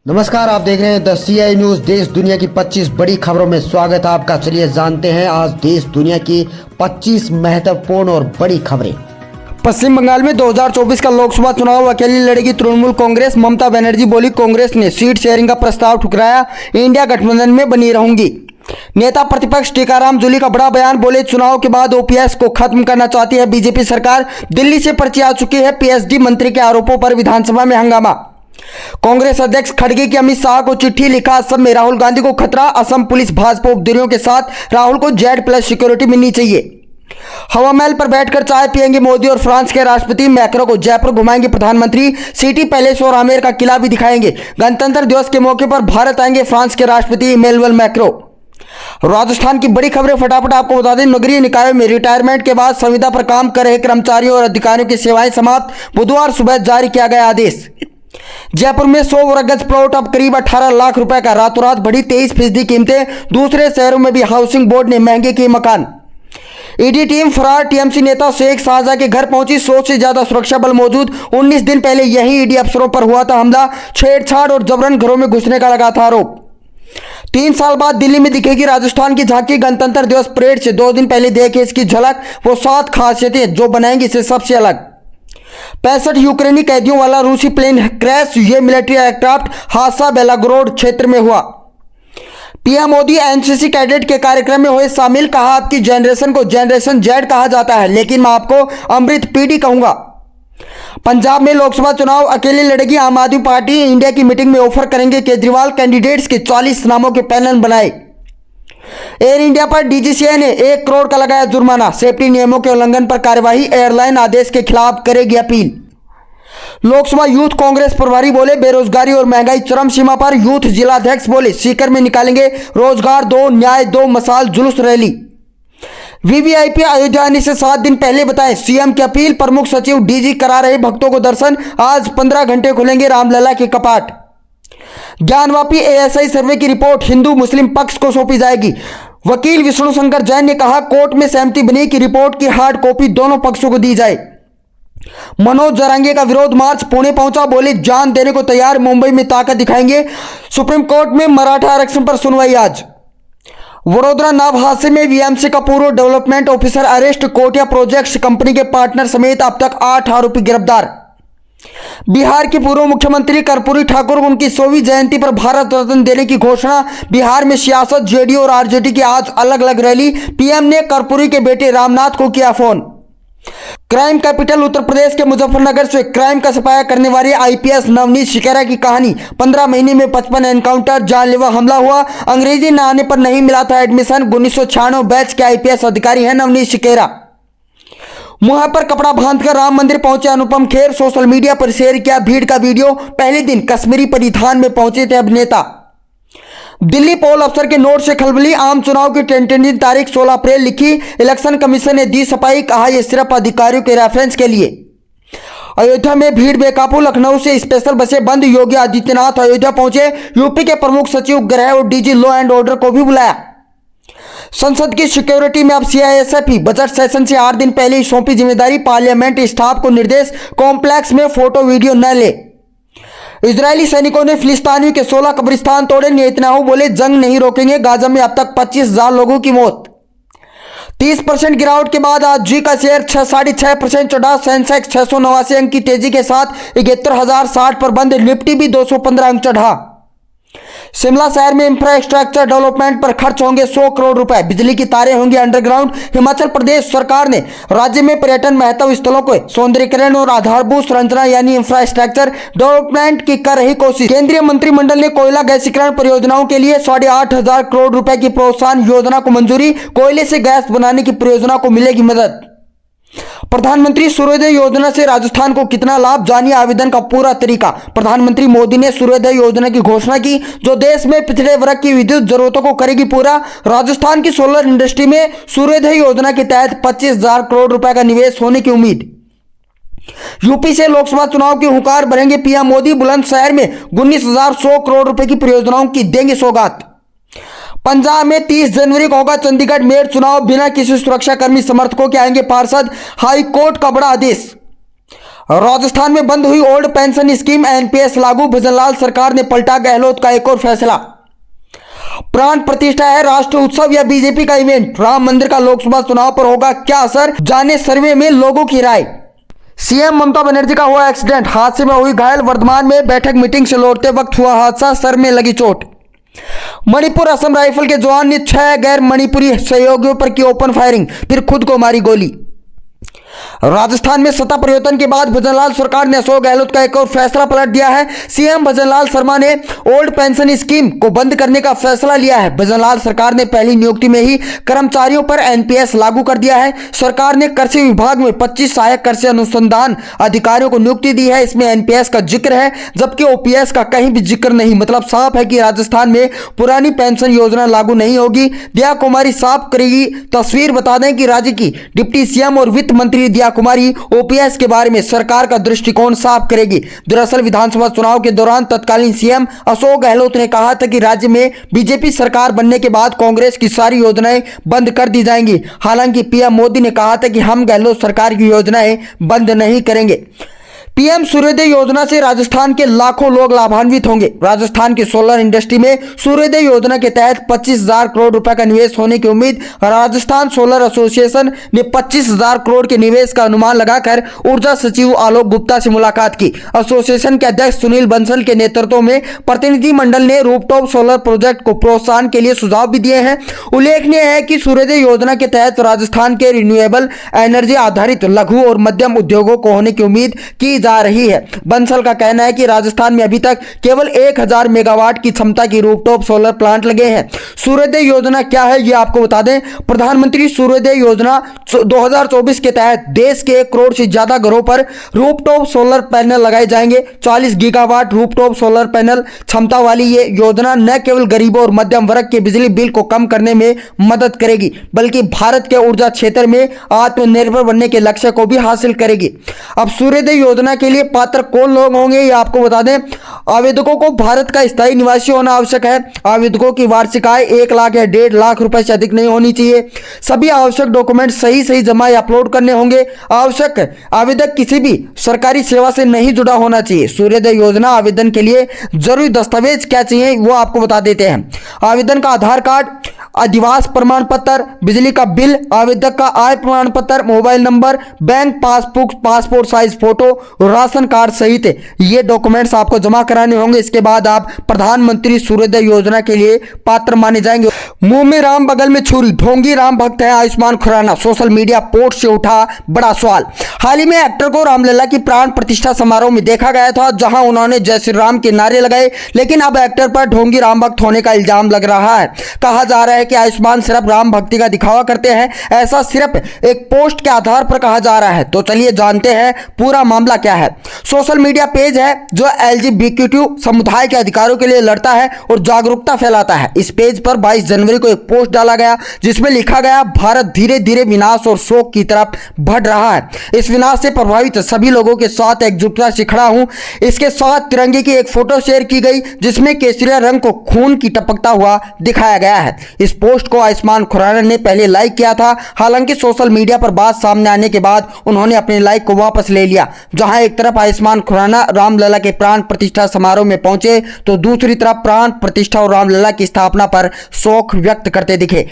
नमस्कार, आप देख रहे हैं द CI न्यूज। देश दुनिया की 25 बड़ी खबरों में स्वागत है आपका। चलिए जानते हैं आज देश दुनिया की 25 महत्वपूर्ण और बड़ी खबरें। पश्चिम बंगाल में 2024 का लोकसभा चुनाव अकेली लड़ेगी तृणमूल कांग्रेस। ममता बनर्जी बोली, कांग्रेस ने सीट शेयरिंग का प्रस्ताव ठुकराया, इंडिया गठबंधन में बनी रहूंगी। नेता प्रतिपक्ष टीकाराम जूली का बड़ा बयान, बोले चुनाव के बाद OPS को खत्म करना चाहती है बीजेपी सरकार। दिल्ली से पर्ची आ चुकी है, PSD मंत्री के आरोपों पर विधानसभा में हंगामा। कांग्रेस अध्यक्ष खड़गे की अमित शाह को चिट्ठी, लिखा असम में राहुल गांधी को खतरा, असम पुलिस भाजपा उपद्रवियों के साथ, राहुल को Z+ सिक्योरिटी मिलनी चाहिए। हवा महल पर बैठकर चाय पिएंगे मोदी और फ्रांस के राष्ट्रपति। मैक्रो को जयपुर घुमाएंगे प्रधानमंत्री, सिटी पैलेस और आमेर का किला भी दिखाएंगे। गणतंत्र दिवस के मौके पर भारत आएंगे फ्रांस के राष्ट्रपति इमैनुअल मैक्रो। राजस्थान की बड़ी खबरें फटाफट आपको बता दें। नगरीय निकायों में रिटायरमेंट के बाद संविदा पर काम कर रहे कर्मचारियों और अधिकारियों की सेवाएं समाप्त। बुधवार सुबह जारी किया गया आदेश। जयपुर में 100 वर्ग गज प्लॉट अब करीब 18 लाख रुपए का, रातों रात बढ़ी 23% कीमतें। दूसरे शहरों में भी हाउसिंग बोर्ड ने महंगे किए मकान। ईडी टीम फरार TMC नेता शेख शाहजहां के घर पहुंची, 100 से ज्यादा सुरक्षा बल मौजूद। 19 दिन पहले यही ईडी अफसरों पर हुआ था हमला, छेड़छाड़ और जबरन घरों में घुसने का लगा था आरोप। 3 साल बाद दिल्ली में दिखेगी राजस्थान की झांकी। गणतंत्र दिवस परेड से 2 दिन पहले देखे इसकी झलक, वो 7 खासियतें जो बनाएंगी इसे सबसे अलग। 65 यूक्रेनी कैदियों वाला रूसी प्लेन क्रैश, ये मिलिट्री एयरक्राफ्ट हादसा बेलागोरोड क्षेत्र में हुआ। पीएम मोदी NCC कैडेट के कार्यक्रम में हुए शामिल, कहा आपकी जनरेशन को जनरेशन Z कहा जाता है, लेकिन मैं आपको अमृत पीढ़ी कहूंगा। पंजाब में लोकसभा चुनाव अकेले लड़ेगी आम आदमी पार्टी। इंडिया की मीटिंग में ऑफर करेंगे केजरीवाल, कैंडिडेट्स के 40 नामों के पैनल बनाए। एयर इंडिया पर DGCA ने 1 करोड़ का लगाया जुर्माना, सेफ्टी नियमों के उल्लंघन पर कार्यवाही। एयरलाइन आदेश के खिलाफ करेगी अपील। लोकसभा यूथ कांग्रेस प्रभारी बोले, बेरोजगारी और महंगाई चरम सीमा पर। यूथ जिलाध्यक्ष बोले, सीकर में निकालेंगे रोजगार दो न्याय दो मसाल जुलूस रैली। VVIP अयोध्या आने से 7 दिन पहले बताएं, CM की अपील। प्रमुख सचिव DG करा रहे भक्तों को दर्शन, आज 15 घंटे खुलेंगे रामलला के कपाट। ज्ञानवापी ASI सर्वे की रिपोर्ट हिंदू मुस्लिम पक्ष को सौंपी जाएगी। वकील विष्णु शंकर जैन ने कहा, कोर्ट में सहमति बनी कि रिपोर्ट की हार्ड कॉपी दोनों पक्षों को दी जाए। मनोज जरांगे का विरोध मार्च पुणे पहुंचा, बोले जान देने को तैयार, मुंबई में ताकत दिखाएंगे। सुप्रीम कोर्ट में मराठा आरक्षण पर सुनवाई आज। वडोदरा नाव हादसे में VMC का पूर्व development officer arrest. Kotiya Projects company के पार्टनर समेत अब तक 8 आरोपी गिरफ्तार। बिहार की पूर्व मुख्यमंत्री कर्पूरी ठाकुर, उनकी 100वीं जयंती पर भारत रत्न देने की घोषणा। बिहार में सियासत, JDU और RJD की आज अलग अलग रैली। PM ने कर्पूरी के बेटे रामनाथ को किया phone. Crime capital Uttar Pradesh के मुजफ्फरनगर से क्राइम का सफाया करने वाली IPS नवनीत शिकेरा की कहानी। 15 महीने में 55 एनकाउंटर, जानलेवा हमला हुआ। अंग्रेजी न आने पर नहीं मिला था एडमिशन। 1996 बैच के IPS अधिकारी हैं नवनीत शिकेरा। मुंह पर कपड़ा बांधकर राम मंदिर पहुंचे अनुपम खेर, सोशल मीडिया पर शेयर किया भीड़ का वीडियो। पहले दिन कश्मीरी परिधान में पहुंचे थे अभिनेता। दिल्ली पोल अफसर के नोट से खलबली, आम चुनाव की टेंटेटिव तारीख 16 अप्रैल लिखी। इलेक्शन कमीशन ने दी सफाई, कहा यह सिर्फ अधिकारियों के रेफरेंस के लिए। अयोध्या में भीड़ बेकाबू, लखनऊ से स्पेशल बसें बंद। योगी आदित्यनाथ अयोध्या पहुंचे, यूपी के प्रमुख सचिव गृह और DG लॉ एंड ऑर्डर को भी बुलाया। संसद की सिक्योरिटी में अब CISF ही, बजट सेशन से 8 दिन पहले ही सौंपी जिम्मेदारी। पार्लियामेंट स्टाफ को निर्देश, कॉम्प्लेक्स में फोटो वीडियो न ले। इजरायली सैनिकों ने फिलिस्तीनियों के 16 कब्रिस्तान तोड़े। नेतन्याहू बोले जंग नहीं रोकेंगे। गाजा में अब तक 25,000 लोगों की मौत। 30% गिरावट के बाद आज जी का शेयर 6.5% चढ़ा। सेंसेक्स 689 अंक की तेजी के साथ 71,060 पर बंद। निफ्टी भी 215 अंक चढ़ा। शिमला शहर में इंफ्रास्ट्रक्चर डेवलपमेंट पर खर्च होंगे 100 करोड़ रुपए। बिजली की तारें होंगी अंडरग्राउंड। हिमाचल प्रदेश सरकार ने राज्य में पर्यटन महत्व स्थलों को सौंदर्यीकरण और आधारभूत संरचना यानी इंफ्रास्ट्रक्चर डेवलपमेंट की कर रही कोशिश। केंद्रीय मंत्रिमंडल ने कोयला गैसीकरण परियोजनाओं के लिए 8,500 करोड़ रुपए की प्रोत्साहन योजना को मंजूरी। कोयले से गैस बनाने की परियोजना को मिलेगी मदद। प्रधानमंत्री सूर्योदय योजना से राजस्थान को कितना लाभ, जानिए आवेदन का पूरा तरीका। प्रधानमंत्री मोदी ने सूर्योदय योजना की घोषणा की, जो देश में पिछड़े वर्ग की विद्युत जरूरतों को करेगी पूरा। राजस्थान की सोलर इंडस्ट्री में सूर्योदय योजना के तहत 25,000 करोड़ रुपए का निवेश होने की उम्मीद। यूपी से लोकसभा चुनाव की हुंकार भरेंगे PM मोदी। बुलंदशहर में 19,100 करोड़ रुपए की परियोजनाओं की देंगे सौगात। पंजाब में 30 जनवरी को होगा चंडीगढ़ मेयर चुनाव। बिना किसी सुरक्षाकर्मी समर्थकों के आएंगे पार्षद। हाई कोर्ट का बड़ा आदेश। राजस्थान में बंद हुई ओल्ड पेंशन स्कीम, एनपीएस लागू, भजनलाल सरकार ने पलटा गहलोत का एक और फैसला। प्राण प्रतिष्ठा है राष्ट्र उत्सव या बीजेपी का इवेंट? राम मंदिर का लोकसभा चुनाव पर होगा क्या असर? जाने सर्वे में लोगों की राय। सीएम ममता बनर्जी का हुआ एक्सीडेंट, हादसे में हुई घायल। वर्धमान में बैठक मीटिंग से लौटते वक्त हुआ हादसा, सर में लगी चोट। मणिपुर असम राइफल के जवान ने 6 गैर मणिपुरी सहयोगियों पर की ओपन फायरिंग, फिर खुद को मारी गोली। राजस्थान में सत्ता परिवर्तन के बाद भजनलाल सरकार ने अशोक गहलोत का एक और फैसला पलट दिया है। सीएम भजनलाल शर्मा ने ओल्ड पेंशन स्कीम को बंद करने का फैसला लिया है। भजनलाल सरकार ने पहली नियुक्ति में ही कर्मचारियों पर एनपीएस लागू कर दिया है। सरकार ने कृषि विभाग में 25 सहायक कृषि अनुसंधान अधिकारियों को नियुक्ति दी है। इसमें एनपीएस का जिक्र है, जबकि ओपीएस का कहीं भी जिक्र नहीं। मतलब साफ है कि राजस्थान में पुरानी पेंशन योजना लागू नहीं होगी। दिया कुमारी साफ करेगी तस्वीर। बता दें कि राज्य की डिप्टी सीएम और वित्त मंत्री दिया कुमारी ओपीएस के बारे में सरकार का दृष्टिकोण साफ करेगी। दरअसल विधानसभा चुनाव के दौरान तत्कालीन सीएम अशोक गहलोत ने कहा था कि राज्य में बीजेपी सरकार बनने के बाद कांग्रेस की सारी योजनाएं बंद कर दी जाएंगी। हालांकि पीएम मोदी ने कहा था कि हम गहलोत सरकार की योजनाएं बंद नहीं करेंगे। पीएम सूर्योदय योजना से राजस्थान के लाखों लोग लाभान्वित होंगे। राजस्थान की सोलर इंडस्ट्री में सूर्योदय योजना के तहत 25,000 करोड़ रुपए का निवेश होने की उम्मीद। राजस्थान सोलर एसोसिएशन ने 25,000 करोड़ के निवेश का अनुमान लगाकर ऊर्जा सचिव आलोक गुप्ता से मुलाकात की। एसोसिएशन के अध्यक्ष सुनील बंसल के नेतृत्व में प्रतिनिधि मंडल ने रूफटॉप सोलर प्रोजेक्ट को प्रोत्साहन के लिए सुझाव भी दिए हैं। उल्लेखनीय है कि सूर्योदय योजना के तहत राजस्थान के रिन्यूएबल एनर्जी आधारित लघु और मध्यम उद्योगों को होने की उम्मीद की जा रही है। बंसल का कहना है कि राजस्थान में अभी तक केवल 1000 मेगावाट की क्षमता की रूफटॉप सोलर प्लांट लगे हैं। सूर्योदय योजना क्या है ये आपको बता दें। प्रधानमंत्री सूर्योदय योजना 2024 के तहत देश के 1 करोड़ से ज्यादा घरों पर रूफटॉप सोलर पैनल लगाए जाएंगे। 40 गीगावाट रूफटॉप सोलर पैनल क्षमता वाली ये योजना न केवल गरीबों और मध्यम वर्ग के बिजली बिल को कम करने में मदद करेगी, बल्कि भारत के ऊर्जा क्षेत्र में आत्मनिर्भर बनने के लक्ष्य को भी हासिल करेगी। अब सूर्योदय योजना के लिए पात्र कौन लोग होंगे ये आपको बता दें। आवेदकों को भारत का स्थायी निवासी होना आवश्यक है। आवेदकों की वार्षिक आय 1 लाख या 1.5 लाख रुपए से अधिक नहीं होनी चाहिए। सभी आवश्यक डॉक्यूमेंट सही जमा या अपलोड करने होंगे। आवश्यक आवेदक किसी भी सरकारी सेवा से नहीं जुड़ा होना चाहिए। सूर्योदय योजना आवेदन के लिए जरूरी दस्तावेज क्या चाहिए वो आपको बता देते हैं। आवेदन का आधार कार्ड, अधिवास प्रमाण पत्र, बिजली का बिल, आवेदक का आय प्रमाण पत्र, mobile number, bank passbook, passport size photo, ration card सहित ये डॉक्यूमेंट्स आपको जमा कराने होंगे। इसके बाद आप प्रधानमंत्री सूर्योदय योजना के लिए पात्र माने जाएंगे। मुंह में राम बगल में छुरी, ढोंगी राम भक्त है Ayushmann Khurrana. Social media post से उठा बड़ा सवाल। हाल ही में एक्टर को रामलला की प्राण प्रतिष्ठा समारोह में देखा गया था, जहां उन्होंने जय श्री राम के नारे लगाए, लेकिन अब एक्टर पर ढोंगी राम भक्त होने का इल्जाम लग रहा है। कहा जा रहा है कि आयुष्मान सिर्फ राम भक्ति का दिखावा करते हैं। ऐसा सिर्फ एक पोस्ट के आधार पर कहा जा रहा है। तो चलिए जानते हैं पूरा मामला क्या है। सोशल मीडिया पेज है जो एलजीबीक्यू समुदाय के अधिकारों के लिए लड़ता है और जागरूकता फैलाता है। इस पेज पर 22 जनवरी को एक पोस्ट डाला गया जिसमें लिखा गया, भारत धीरे धीरे विनाश और शोक की तरफ बढ़ रहा है। इस विनाश से प्रभावित सभी लोगों के साथ एकजुटता से खड़ा हूं। इसके साथ तिरंगे की एक फोटो शेयर की गई जिसमें केसरिया रंग को खून की टपकता हुआ दिखाया गया है। इस पोस्ट को आयुष्मान खुराना ने पहले लाइक किया था। हालांकि सोशल मीडिया पर बात सामने आने के बाद उन्होंने अपने लाइक को वापस ले लिया। जहां एक तरफ आयुष्मान खुराना रामलला के प्राण प्रतिष्ठा समारोह में पहुंचे तो दूसरी तरफ प्राण प्रतिष्ठा और रामलला की स्थापना पर शोक व्यक्त करते दिखे।